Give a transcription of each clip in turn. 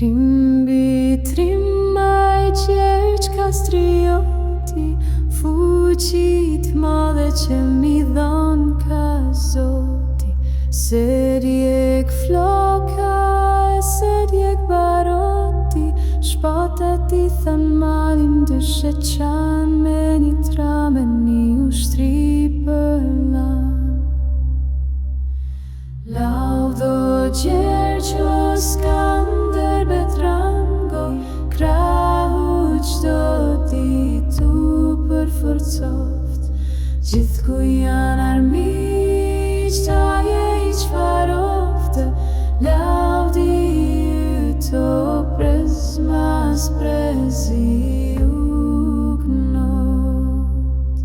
Trimbi trimaj qerq kastrioti, fuqit madhe që mi dhon ka Zoti. Se djeg floka e se djeg baroti, shpatat i than malin dyshe qan me një trame një ushtri për lan. Laudo Gjergjo Skander Betrango, krahu qdo ditu për forcoft, gjithë ku janë armiq, ta je i qfarofte, laudi to prezmas prezi u knot.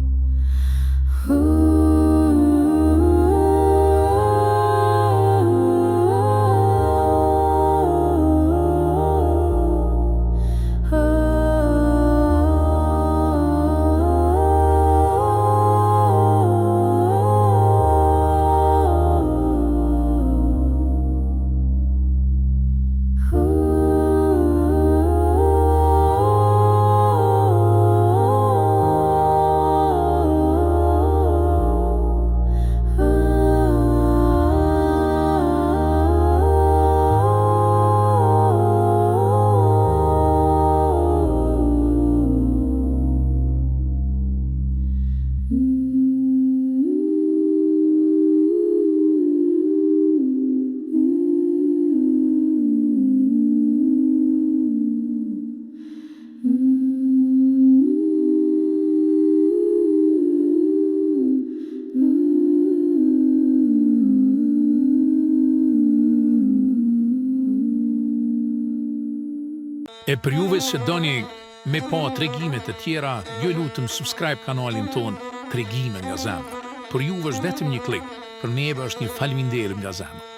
E për juve që doni me pa tregimet e tjera, ju lutëm subscribe kanalin ton Tregime nga zemra. Për juve është vetëm një klik, për neve është një falënderim nga zemra.